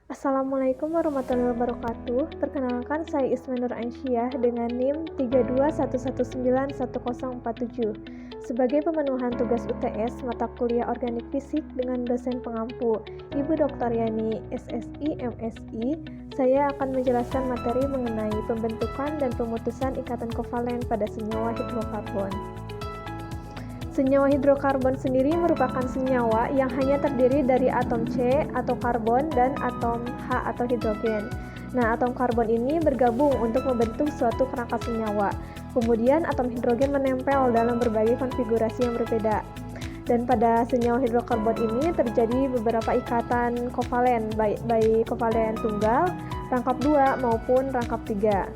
Assalamualaikum warahmatullahi wabarakatuh. Perkenalkan, saya Isma Nur Aisyah dengan NIM 3211911047 sebagai pemenuhan tugas UTS mata kuliah Organik Fisik dengan dosen pengampu Ibu Dr. Yani SSI MSI. Saya akan menjelaskan materi mengenai pembentukan dan pemutusan ikatan kovalen pada senyawa hidrokarbon. Senyawa hidrokarbon sendiri merupakan senyawa yang hanya terdiri dari atom C atau karbon dan atom H atau hidrogen. Nah, atom karbon ini bergabung untuk membentuk suatu kerangka senyawa. Kemudian atom hidrogen menempel dalam berbagai konfigurasi yang berbeda. Dan pada senyawa hidrokarbon ini terjadi beberapa ikatan kovalen, baik kovalen tunggal, rangkap 2 maupun rangkap 3.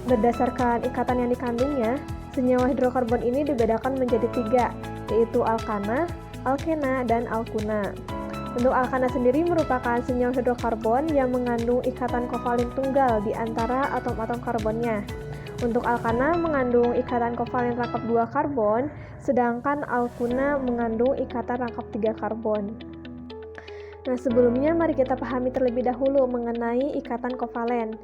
Berdasarkan ikatan yang dikandungnya, senyawa hidrokarbon ini dibedakan menjadi 3, yaitu alkana, alkena, dan alkuna. Untuk alkana sendiri merupakan senyawa hidrokarbon yang mengandung ikatan kovalen tunggal di antara atom-atom karbonnya. Untuk alkana mengandung ikatan kovalen rangkap 2 karbon, sedangkan alkuna mengandung ikatan rangkap 3 karbon. Nah, sebelumnya mari kita pahami terlebih dahulu mengenai ikatan kovalen.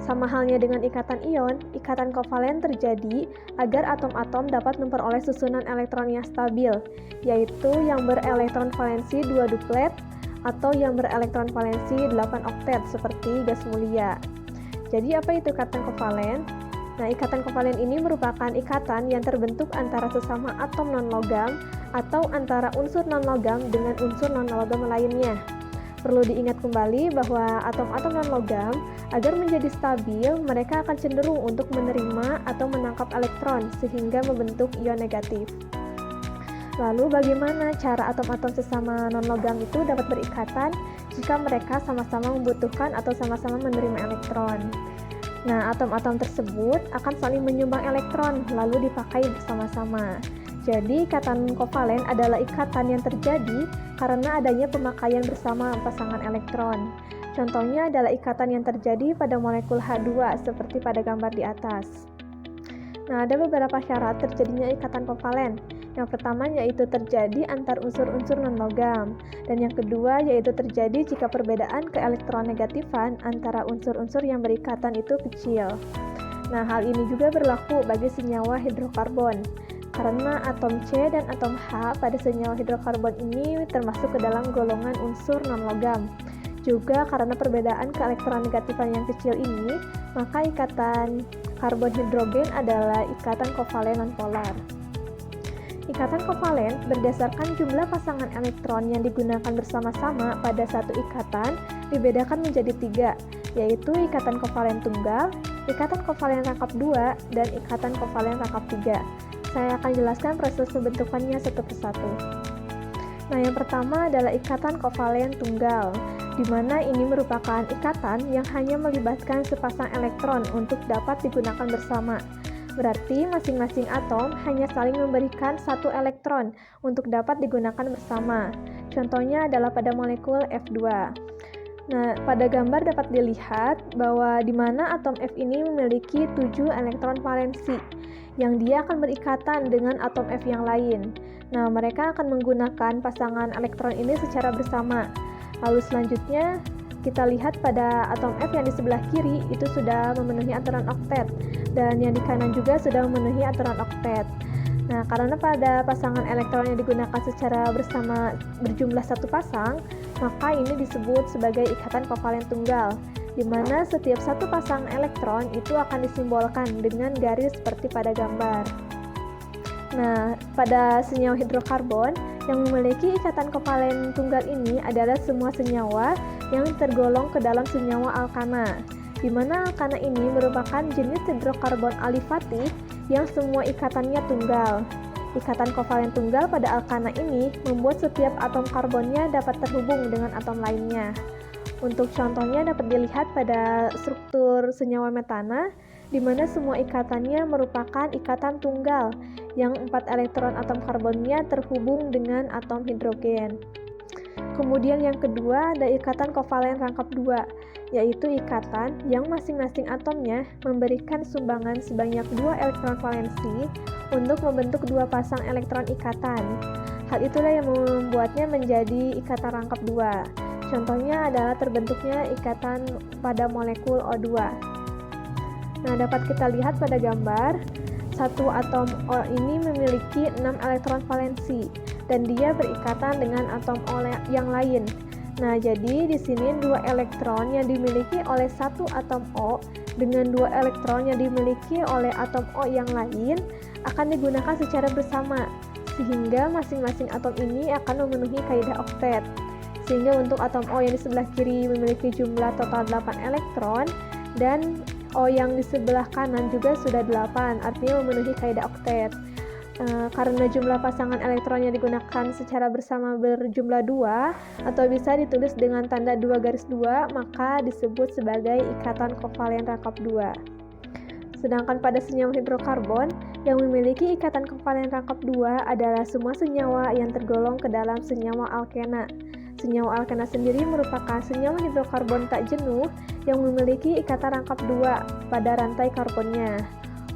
Sama halnya dengan ikatan ion, ikatan kovalen terjadi agar atom-atom dapat memperoleh susunan elektron yang stabil, yaitu yang berelektron valensi 2 duplet atau yang berelektron valensi 8 oktet seperti gas mulia. Jadi apa itu ikatan kovalen? Nah, ikatan kovalen ini merupakan ikatan yang terbentuk antara sesama atom non-logam atau antara unsur non-logam dengan unsur non-logam lainnya. Perlu diingat kembali bahwa atom-atom non-logam agar menjadi stabil, mereka akan cenderung untuk menerima atau menangkap elektron sehingga membentuk ion negatif. Lalu bagaimana cara atom-atom sesama non-logam itu dapat berikatan jika mereka sama-sama membutuhkan atau sama-sama menerima elektron? Nah, atom-atom tersebut akan saling menyumbang elektron lalu dipakai bersama-sama. Jadi, ikatan kovalen adalah ikatan yang terjadi karena adanya pemakaian bersama pasangan elektron. Contohnya adalah ikatan yang terjadi pada molekul H2 seperti pada gambar di atas. Nah, ada beberapa syarat terjadinya ikatan kovalen. Yang pertama yaitu terjadi antar unsur-unsur non-logam, dan yang kedua yaitu terjadi jika perbedaan keelektronegatifan antara unsur-unsur yang berikatan itu kecil. Nah, hal ini juga berlaku bagi senyawa hidrokarbon. Karena atom C dan atom H pada senyawa hidrokarbon ini termasuk ke dalam golongan unsur non-logam. Juga karena perbedaan keelektronegatifan yang kecil ini, maka ikatan karbon hidrogen adalah ikatan kovalen nonpolar. Ikatan kovalen berdasarkan jumlah pasangan elektron yang digunakan bersama-sama pada satu ikatan dibedakan menjadi 3, yaitu ikatan kovalen tunggal, ikatan kovalen rangkap 2, dan ikatan kovalen rangkap 3. Saya akan jelaskan proses pembentukannya satu persatu. Nah, yang pertama adalah ikatan kovalen tunggal, di mana ini merupakan ikatan yang hanya melibatkan sepasang elektron untuk dapat digunakan bersama. Berarti masing-masing atom hanya saling memberikan satu elektron untuk dapat digunakan bersama. Contohnya adalah pada molekul F2. Nah, pada gambar dapat dilihat bahwa di mana atom F ini memiliki 7 elektron valensi yang dia akan berikatan dengan atom F yang lain. Nah, mereka akan menggunakan pasangan elektron ini secara bersama. Lalu selanjutnya kita lihat pada atom F yang di sebelah kiri itu sudah memenuhi aturan oktet, dan yang di kanan juga sudah memenuhi aturan oktet. Nah, karena pada pasangan elektron yang digunakan secara bersama berjumlah satu pasang, maka ini disebut sebagai ikatan kovalen tunggal, di mana setiap satu pasang elektron itu akan disimbolkan dengan garis seperti pada gambar. Nah, pada senyawa hidrokarbon yang memiliki ikatan kovalen tunggal ini adalah semua senyawa yang tergolong ke dalam senyawa alkana, di mana alkana ini merupakan jenis hidrokarbon alifatik yang semua ikatannya tunggal. Ikatan kovalen tunggal pada alkana ini membuat setiap atom karbonnya dapat terhubung dengan atom lainnya. Untuk contohnya dapat dilihat pada struktur senyawa metana, di mana semua ikatannya merupakan ikatan tunggal, yang 4 elektron atom karbonnya terhubung dengan atom hidrogen. Kemudian yang kedua ada ikatan kovalen rangkap 2, yaitu ikatan yang masing-masing atomnya memberikan sumbangan sebanyak 2 elektron valensi untuk membentuk 2 pasang elektron ikatan. Hal itulah yang membuatnya menjadi ikatan rangkap 2. Contohnya adalah terbentuknya ikatan pada molekul O2. Nah, dapat kita lihat pada gambar, satu atom O ini memiliki 6 elektron valensi dan dia berikatan dengan atom O yang lain. Nah, jadi di sini 2 elektron yang dimiliki oleh satu atom O dengan 2 elektron yang dimiliki oleh atom O yang lain akan digunakan secara bersama, sehingga masing-masing atom ini akan memenuhi kaidah oktet. Sehingga untuk atom O yang di sebelah kiri memiliki jumlah total 8 elektron dan O yang di sebelah kanan juga sudah 8, artinya memenuhi kaidah oktet. Karena jumlah pasangan elektron yang digunakan secara bersama berjumlah 2 atau bisa ditulis dengan tanda 2 garis 2, maka disebut sebagai ikatan kovalen rangkap 2. Sedangkan pada senyawa hidrokarbon yang memiliki ikatan kovalen rangkap 2 adalah semua senyawa yang tergolong ke dalam senyawa alkena. Senyawa alkena sendiri merupakan senyawa hidrokarbon tak jenuh yang memiliki ikatan rangkap 2 pada rantai karbonnya.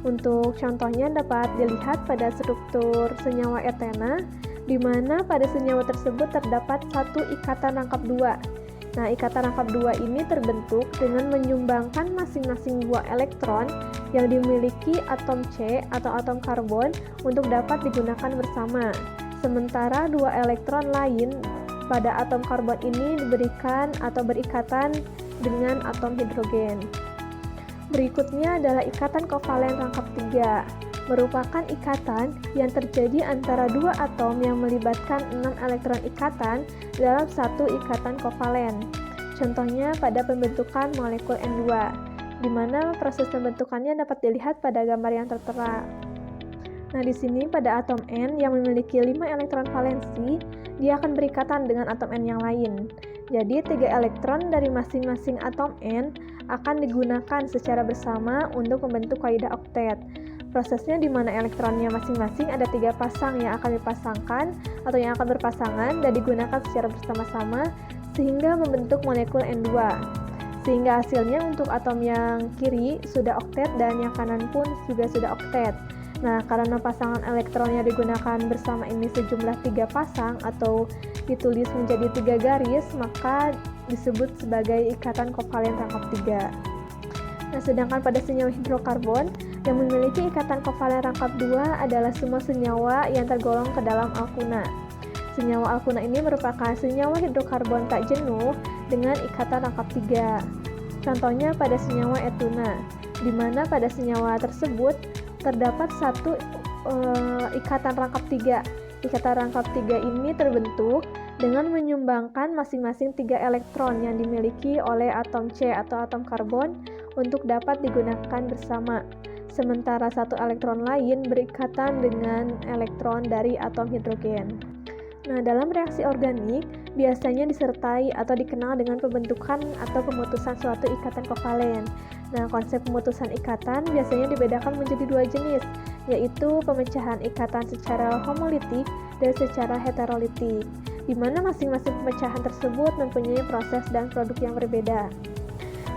Untuk contohnya dapat dilihat pada struktur senyawa etena, di mana pada senyawa tersebut terdapat satu ikatan rangkap 2. Nah, ikatan rangkap 2 ini terbentuk dengan menyumbangkan masing-masing 2 elektron yang dimiliki atom C atau atom karbon untuk dapat digunakan bersama. Sementara 2 elektron lain pada atom karbon ini diberikan atau berikatan dengan atom hidrogen. Berikutnya adalah ikatan kovalen rangkap 3, merupakan ikatan yang terjadi antara 2 atom yang melibatkan 6 elektron ikatan dalam satu ikatan kovalen. Contohnya pada pembentukan molekul N2, di mana proses pembentukannya dapat dilihat pada gambar yang tertera. Nah, di sini pada atom N yang memiliki 5 elektron valensi, dia akan berikatan dengan atom N yang lain. Jadi, 3 elektron dari masing-masing atom N akan digunakan secara bersama untuk membentuk kaidah oktet. Prosesnya di mana elektronnya masing-masing ada 3 pasang yang akan dipasangkan atau yang akan berpasangan dan digunakan secara bersama-sama sehingga membentuk molekul N2. Sehingga hasilnya untuk atom yang kiri sudah oktet dan yang kanan pun juga sudah oktet. Nah, karena pasangan elektronnya digunakan bersama ini sejumlah 3 pasang atau ditulis menjadi 3 garis, maka disebut sebagai ikatan kovalen rangkap 3. Nah, sedangkan pada senyawa hidrokarbon yang memiliki ikatan kovalen rangkap 2 adalah semua senyawa yang tergolong ke dalam alkuna. Senyawa alkuna ini merupakan senyawa hidrokarbon tak jenuh dengan ikatan rangkap 3. Contohnya pada senyawa etuna, di mana pada senyawa tersebut terdapat satu ikatan rangkap 3. Ikatan rangkap 3 ini terbentuk dengan menyumbangkan masing-masing 3 elektron yang dimiliki oleh atom C atau atom karbon untuk dapat digunakan bersama. Sementara satu elektron lain berikatan dengan elektron dari atom hidrogen. Nah, dalam reaksi organik biasanya disertai atau dikenal dengan pembentukan atau pemutusan suatu ikatan kovalen. Nah, konsep pemutusan ikatan biasanya dibedakan menjadi 2 jenis, yaitu pemecahan ikatan secara homolitik dan secara heterolitik, di mana masing-masing pemecahan tersebut mempunyai proses dan produk yang berbeda.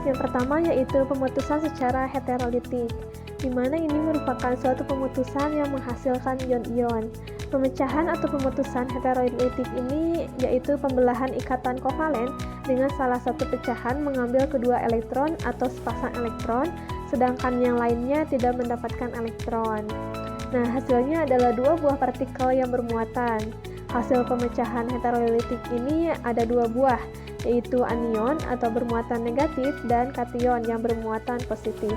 Yang pertama yaitu pemutusan secara heterolitik, di mana ini merupakan suatu pemutusan yang menghasilkan ion-ion. Pemecahan atau pemutusan heterolitik ini yaitu pembelahan ikatan kovalen dengan salah satu pecahan mengambil kedua elektron atau sepasang elektron, sedangkan yang lainnya tidak mendapatkan elektron. Nah, hasilnya adalah 2 buah partikel yang bermuatan. Hasil pemecahan heterolitik ini ada 2 buah, yaitu anion atau bermuatan negatif dan kation yang bermuatan positif.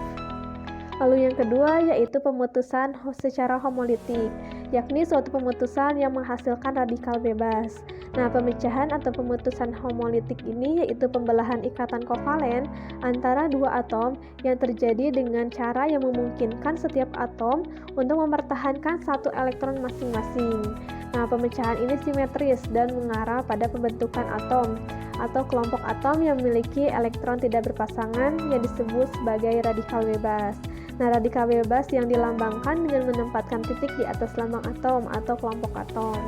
Lalu yang kedua yaitu pemutusan secara homolitik, yakni suatu pemutusan yang menghasilkan radikal bebas. Nah, pemecahan atau pemutusan homolitik ini yaitu pembelahan ikatan kovalen antara 2 atom yang terjadi dengan cara yang memungkinkan setiap atom untuk mempertahankan satu elektron masing-masing. Nah, pemecahan ini simetris dan mengarah pada pembentukan atom atau kelompok atom yang memiliki elektron tidak berpasangan yang disebut sebagai radikal bebas. Nah, radikal bebas yang dilambangkan dengan menempatkan titik di atas lambang atom atau kelompok atom.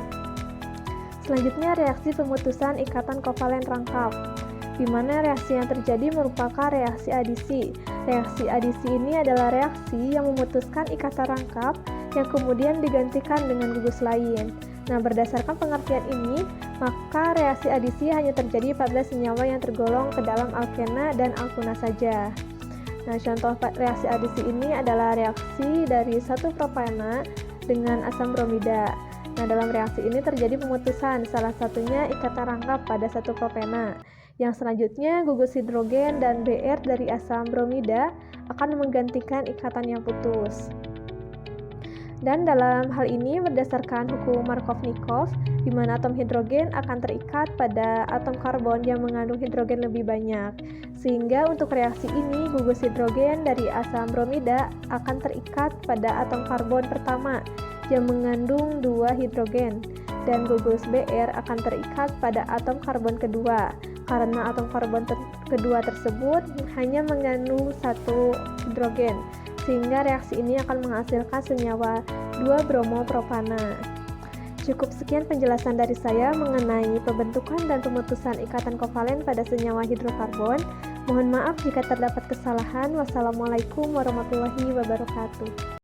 Selanjutnya, reaksi pemutusan ikatan kovalen rangkap, di mana reaksi yang terjadi merupakan reaksi adisi. Reaksi adisi ini adalah reaksi yang memutuskan ikatan rangkap yang kemudian digantikan dengan gugus lain. Nah, berdasarkan pengertian ini, maka reaksi adisi hanya terjadi pada senyawa yang tergolong ke dalam alkena dan alkuna saja. Nah, contoh reaksi adisi ini adalah reaksi dari satu propana dengan asam bromida. Nah, dalam reaksi ini terjadi pemutusan, salah satunya ikatan rangkap pada satu propena. Yang selanjutnya, gugus hidrogen dan Br dari asam bromida akan menggantikan ikatan yang putus. Dan dalam hal ini berdasarkan hukum Markov-Nikov, di mana atom hidrogen akan terikat pada atom karbon yang mengandung hidrogen lebih banyak. Sehingga untuk reaksi ini, gugus hidrogen dari asam bromida akan terikat pada atom karbon pertama yang mengandung 2 hidrogen, dan gugus Br akan terikat pada atom karbon kedua, karena atom karbon kedua tersebut hanya mengandung 1 hidrogen, sehingga reaksi ini akan menghasilkan senyawa 2-bromopropana. Cukup sekian penjelasan dari saya mengenai pembentukan dan pemutusan ikatan kovalen pada senyawa hidrokarbon. Mohon maaf jika terdapat kesalahan. Wassalamualaikum warahmatullahi wabarakatuh.